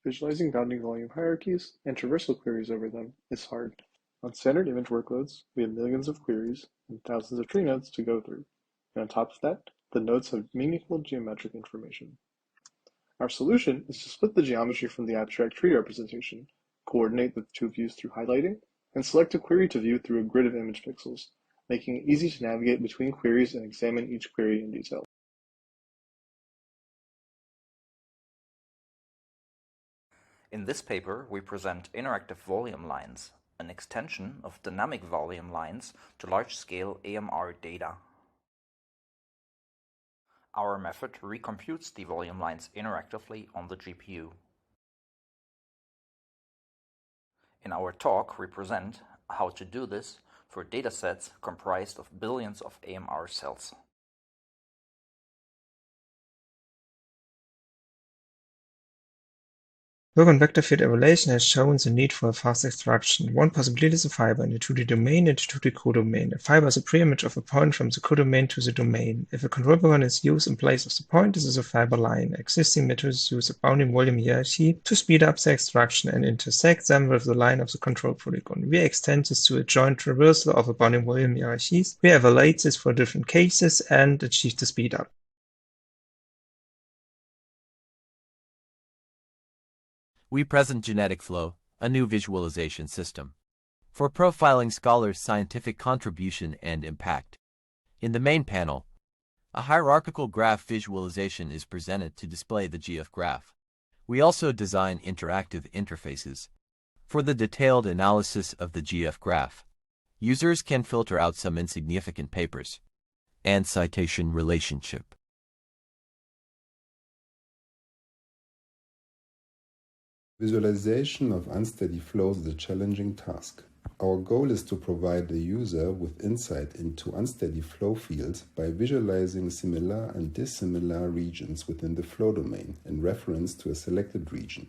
Visualizing bounding volume hierarchies and traversal queries over them is hard. On standard image workloads, we have millions of queries and thousands of tree nodes to go through. And on top of that, the nodes have meaningful geometric information. Our solution is to split the geometry from the abstract tree representation, coordinate the two views through highlighting, and select a query to view through a grid of image pixels, making it easy to navigate between queries and examine each query in detail. In this paper, we present interactive volume lines, an extension of dynamic volume lines to large-scale AMR data. Our method recomputes the volume lines interactively on the GPU. In our talk, we present how to do this for datasets comprised of billions of AMR cells. Work on vector field evaluation has shown the need for a fast extraction. One possibility is a fiber in a 2D domain and a 2D codomain. A fiber is a pre-image of a point from the codomain to the domain. If a control point is used in place of the point, this is a fiber line. Existing methods use a bounding volume hierarchy to speed up the extraction and intersect them with the line of the control polygon. We extend this to a joint traversal of a bounding volume hierarchies. We evaluate this for different cases and achieve the speed up. We present Genetic Flow, a new visualization system, for profiling scholars' scientific contribution and impact. In the main panel, a hierarchical graph visualization is presented to display the GF graph. We also design interactive interfaces. For the detailed analysis of the GF graph, users can filter out some insignificant papers and citation relationship. Visualization of unsteady flows is a challenging task. Our goal is to provide the user with insight into unsteady flow fields by visualizing similar and dissimilar regions within the flow domain in reference to a selected region.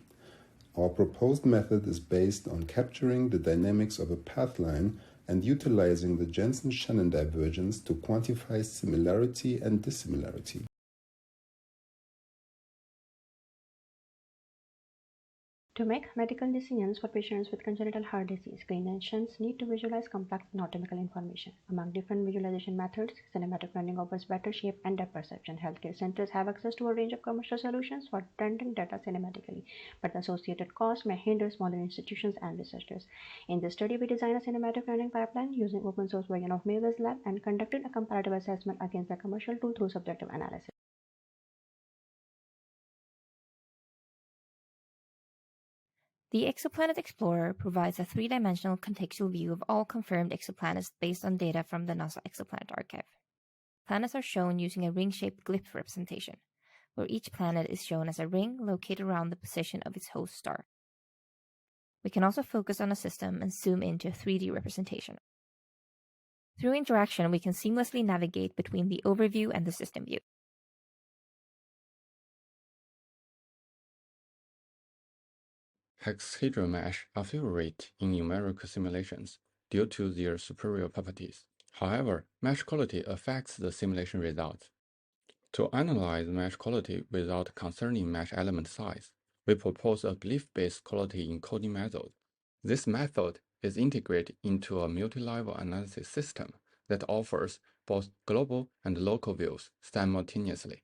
Our proposed method is based on capturing the dynamics of a path line and utilizing the Jensen-Shannon divergence to quantify similarity and dissimilarity. To make medical decisions for patients with congenital heart disease, clinicians need to visualize complex anatomical information. Among different visualization methods, cinematic learning offers better shape and depth perception. Healthcare centers have access to a range of commercial solutions for rendering data cinematically, but the associated costs may hinder smaller institutions and researchers. In this study, we designed a cinematic learning pipeline using open source version of VIS Lab and conducted a comparative assessment against the commercial tool through subjective analysis. The Exoplanet Explorer provides a three-dimensional contextual view of all confirmed exoplanets based on data from the NASA Exoplanet Archive. Planets are shown using a ring-shaped glyph representation, where each planet is shown as a ring located around the position of its host star. We can also focus on a system and zoom into a 3D representation. Through interaction, we can seamlessly navigate between the overview and the system view. Hexahedral mesh are favorite in numerical simulations due to their superior properties. However, mesh quality affects the simulation results. To analyze mesh quality without concerning mesh element size, we propose a glyph-based quality encoding method. This method is integrated into a multi-level analysis system that offers both global and local views simultaneously.